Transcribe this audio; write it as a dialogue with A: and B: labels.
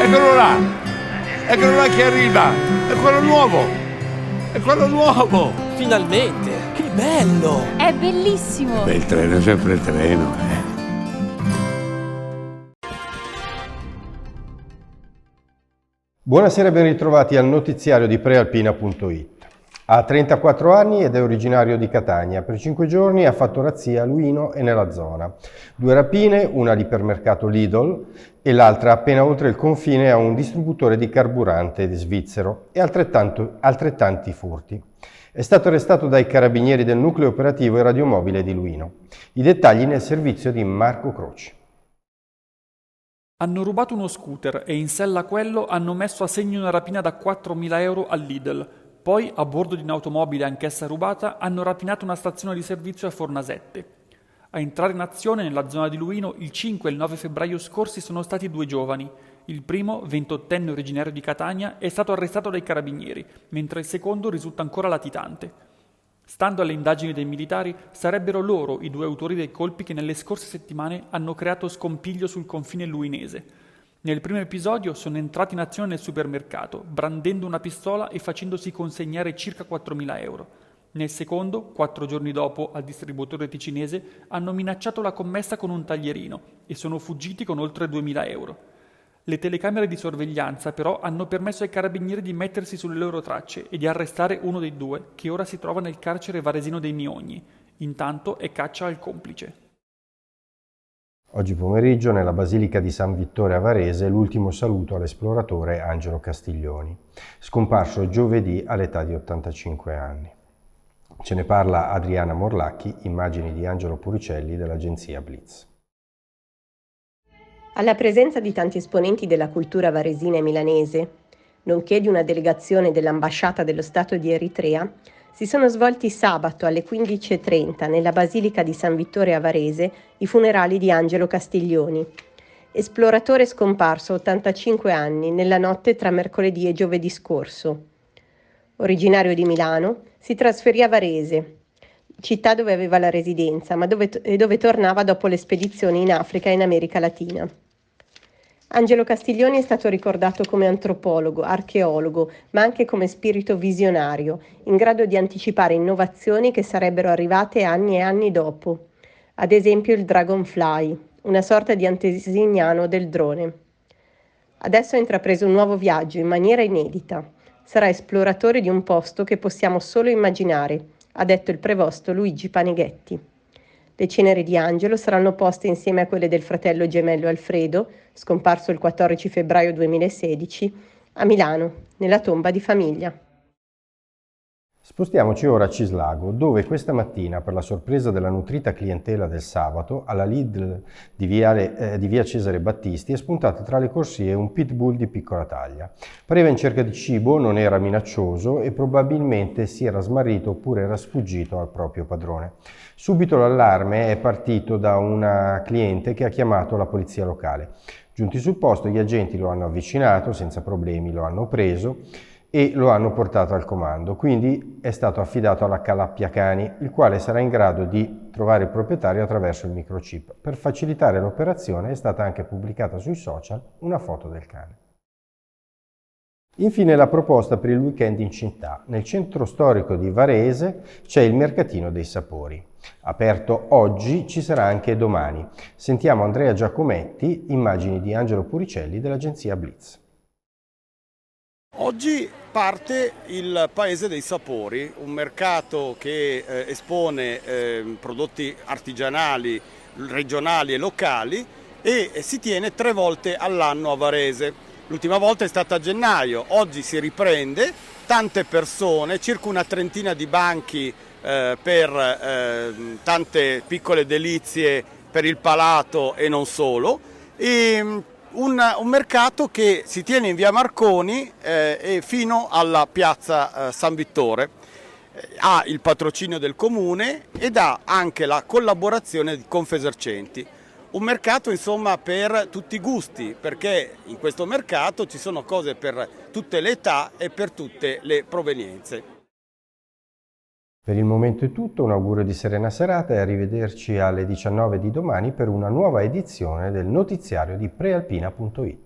A: Eccolo là che arriva! È quello nuovo! È quello nuovo!
B: Finalmente! Che bello!
C: È bellissimo!
A: Beh, il treno è sempre il treno,
D: Buonasera e ben ritrovati al notiziario di prealpina.it. Ha 34 anni ed è originario di Catania. Per 5 giorni ha fatto razzia a Luino e nella zona. 2 rapine, una all'ipermercato Lidl e l'altra appena oltre il confine a un distributore di carburante svizzero e altrettanti furti. È stato arrestato dai carabinieri del nucleo operativo e radiomobile di Luino. I dettagli nel servizio di Marco Croci.
E: Hanno rubato uno scooter e in sella a quello hanno messo a segno una rapina da 4.000 euro al Lidl. Poi, a bordo di un'automobile anch'essa rubata, hanno rapinato una stazione di servizio a Fornasette. A entrare in azione nella zona di Luino il 5 e il 9 febbraio scorsi sono stati 2 giovani. Il primo, 28enne originario di Catania, è stato arrestato dai carabinieri, mentre il secondo risulta ancora latitante. Stando alle indagini dei militari, sarebbero loro i 2 autori dei colpi che nelle scorse settimane hanno creato scompiglio sul confine luinese. Nel primo episodio sono entrati in azione nel supermercato, brandendo una pistola e facendosi consegnare circa 4.000 euro. Nel secondo, 4 giorni dopo, al distributore ticinese, hanno minacciato la commessa con un taglierino e sono fuggiti con oltre 2.000 euro. Le telecamere di sorveglianza però hanno permesso ai carabinieri di mettersi sulle loro tracce e di arrestare uno dei 2, che ora si trova nel carcere varesino dei Miogni. Intanto è caccia al complice.
D: Oggi pomeriggio nella Basilica di San Vittore a Varese l'ultimo saluto all'esploratore Angelo Castiglioni, scomparso giovedì all'età di 85 anni. Ce ne parla Adriana Morlacchi, immagini di Angelo Puricelli dell'agenzia Blitz.
F: Alla presenza di tanti esponenti della cultura varesina e milanese, nonché di una delegazione dell'ambasciata dello Stato di Eritrea, si sono svolti sabato alle 15:30 nella Basilica di San Vittore a Varese i funerali di Angelo Castiglioni, esploratore scomparso a 85 anni nella notte tra mercoledì e giovedì scorso. Originario di Milano, si trasferì a Varese, città dove aveva la residenza, ma dove tornava dopo le spedizioni in Africa e in America Latina. Angelo Castiglioni è stato ricordato come antropologo, archeologo, ma anche come spirito visionario, in grado di anticipare innovazioni che sarebbero arrivate anni e anni dopo. Ad esempio il Dragonfly, una sorta di antesignano del drone. Adesso ha intrapreso un nuovo viaggio in maniera inedita. Sarà esploratore di un posto che possiamo solo immaginare, ha detto il prevosto Luigi Panighetti. Le ceneri di Angelo saranno poste insieme a quelle del fratello gemello Alfredo, scomparso il 14 febbraio 2016, a Milano, nella tomba di famiglia.
D: Spostiamoci ora a Cislago, dove questa mattina, per la sorpresa della nutrita clientela del sabato, alla Lidl di via Cesare Battisti è spuntato tra le corsie un pitbull di piccola taglia. Pareva in cerca di cibo, non era minaccioso e probabilmente si era smarrito oppure era sfuggito al proprio padrone. Subito l'allarme è partito da una cliente che ha chiamato la polizia locale. Giunti sul posto, gli agenti lo hanno avvicinato, senza problemi lo hanno preso e lo hanno portato al comando, quindi è stato affidato alla Calappia Cani, il quale sarà in grado di trovare il proprietario attraverso il microchip. Per facilitare l'operazione è stata anche pubblicata sui social una foto del cane. Infine la proposta per il weekend in città. Nel centro storico di Varese c'è il Mercatino dei Sapori. Aperto oggi, ci sarà anche domani. Sentiamo Andrea Giacometti, immagini di Angelo Puricelli dell'agenzia Blitz.
G: Oggi parte il Paese dei Sapori, un mercato che espone prodotti artigianali, regionali e locali e si tiene 3 volte all'anno a Varese. L'ultima volta è stata a gennaio, oggi si riprende, tante persone, circa una trentina di banchi per tante piccole delizie per il palato e non solo. Un mercato che si tiene in via Marconi e fino alla piazza San Vittore. Ha il patrocinio del comune ed ha anche la collaborazione di Confesercenti. Un mercato insomma per tutti i gusti, perché in questo mercato ci sono cose per tutte le età e per tutte le provenienze.
D: Per il momento è tutto, un augurio di serena serata e arrivederci alle 19 di domani per una nuova edizione del notiziario di prealpina.it.